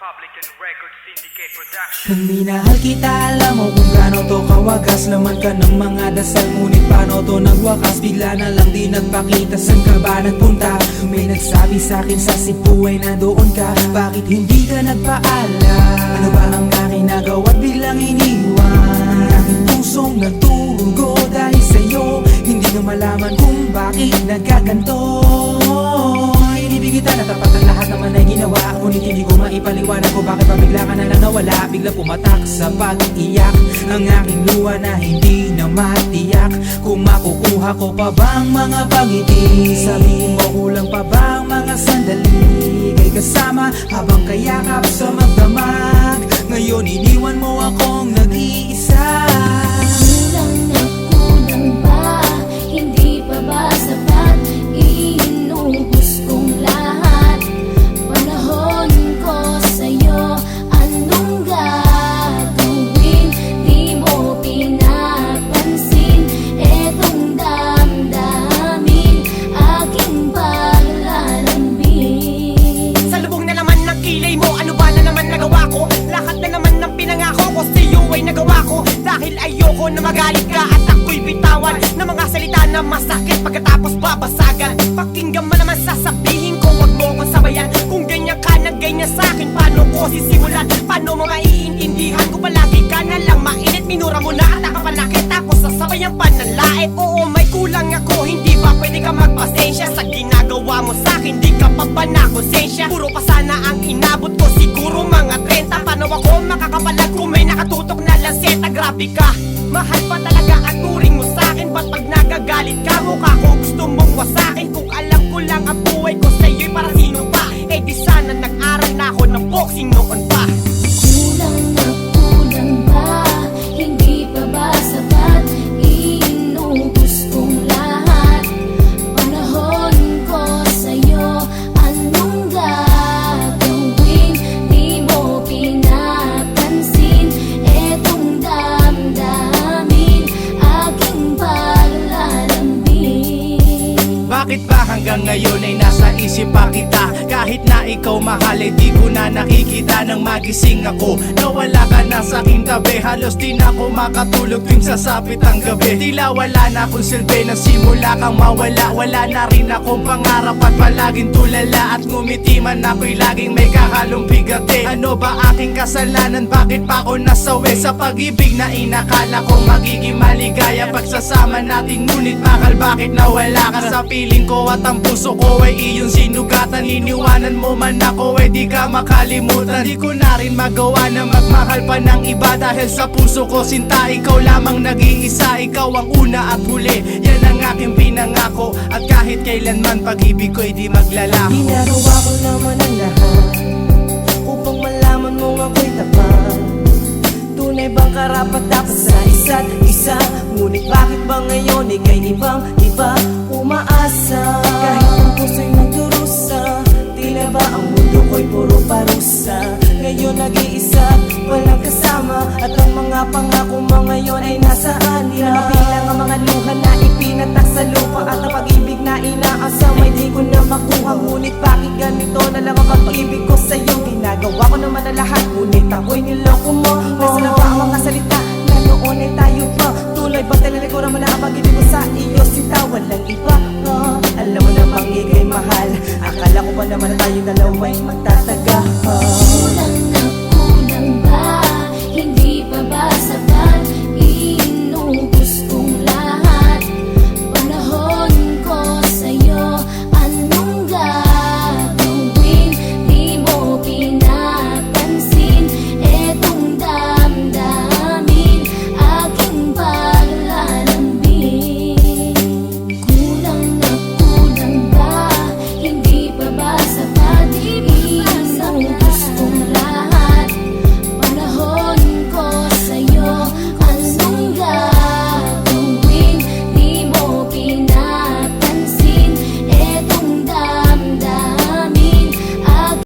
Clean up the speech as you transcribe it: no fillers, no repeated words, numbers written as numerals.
Republican Records Syndicate Production. Nang minahal kita, alam mo kung gaano to kawagas. Laman ka ng mga dasal, ngunit paano to nagwakas? Bigla na lang di nagpakita, saan ka ba nagpunta? May nagsabi sa'kin sa Cebu ay nandoon ka. Bakit hindi ka nagpaalam? Ano ba ang aking nagawa't biglang iniwan? Ang aking pusong nagturugo dahil sa'yo. Hindi na malaman kung bakit nagkaganto. Inibig kita na tapat ang lahat naman ay ginawa, ngunit hindi ko maipaliwanag ko bakit pa bigla ka na lang nawala. Bigla pumatak sa pag-iyak ang aking luha na hindi na matiyak. Kung makukuha ko pa bang mga pangiti? Sabihin mo kulang pa bang mga sandali? Kay kasama habang kayakap sa magdamag. Ngayon iniwan mo akong nag-iisa. Kulang na kulang ba? Hindi pa ba sapat? Inubos kong lahat. Panahon ko sa'yo, anong gagawin? Di mo pinapansin etong damdamin, aking paglalambing. Sa lubong na naman ng kilay mo, ano ba na naman nagawa ko? Lahat na naman ng pinangako ko sa'yo ay nagawa ko. Dahil ayoko na magalit ka at ako'y bitawan ng mga salita na masakit pagkatapos babasagan. Pakinggan mo naman sasabihin ko, wag mo kong sabayan. Kung ganyan ka na ganyan sa'kin, paano ko sisimulan? Paano mo maiintindihan ko palagi ka na lang mainit? Minura mo na at nakapanakit ako sa sabayang pananlait. Oo, may kulang ako, hindi ba pwede ka magpasensya sa ginagawa mo sa'kin? Di ka pa ba nakonsensya? Puro pa sana ang inabot ko, siguro mga 30. Paano ako makakapalag kung may nakatutok na lanseta? Grabe ka, mahal pa talaga ang turing mo sa'kin. Ba't pag nagagalit ka, mukha ko gusto mong wasakin? Kung alam ko lang ang buhay ko sa'yo'y para sino pa? Eh di sana nag-aral na ako ng boxing noon pa. Kulang na kulang ba? Hindi pa ba sapat? Inubos kong lahat. Panahon ko sa'yo, anong gagawin? Di mo pinapansin etong damdamin, aking paglalambing. Bakit ba hanggang ngayon ay nasa isip pa kita? Kahit na ikaw mahal ay di ko na nakikita. Nang magising ako, nawala ka na sa aking tabi. Halos di na ako makatulog tuwing sasapit ang gabi. Tila wala na akong silbi na simula kang mawala. Wala na rin akong pangarap at palaging tulala. At ngumiti man ako'y laging may kahalong bigate. Ano ba aking kasalanan? Bakit pa ako nasawi sa pag-ibig na inakala ko magiging maligaya? Pagsasama natin ngunit bakal bakit nawala ka sa piling ko? At ang puso ko ay iyong sinugatan. Iniwanan mo man ako ay di ka makalimutan. Di ko na rin magawa na magmahal pa ng iba. Dahil sa puso ko sinta, ikaw lamang nag-iisa. Ikaw ang una at huli, yan ang aking pinangako. At kahit kailanman pag-ibig ko'y di maglalako. Ginagawa ko naman ang lahat upang malaman mong ako'y tapat. Tunay bang karapat dapat sa isa't isa? Ngunit bakit ba ngayon ika'y ibang-iba umaasa? Kahit ang puso'y nagdurusa, tila ba ang mundo ko'y puro parusa? Ngayon nag-iisa, walang kasama. At ang mga pangako mo ngayon ay nasaan? Di na mabilang ang mga luha na ipinatak sa lupa. At ang pag-ibig na inaasam ay di ko na makuha. Ngunit bakit ganito na lang ang pag-ibig ko sa'yo? Ginagawa ko naman ang lahat, ngunit ako'y niloko mo. Nasa na ba ang mga salita na noon ay tayo pa? Tuloy ba talaga mo na ang pag-ibig ko sa iyo? Sinta, walang iba. Alam mo namang ika'y mahal. Akala ko pa naman na tayo dalawa'y magta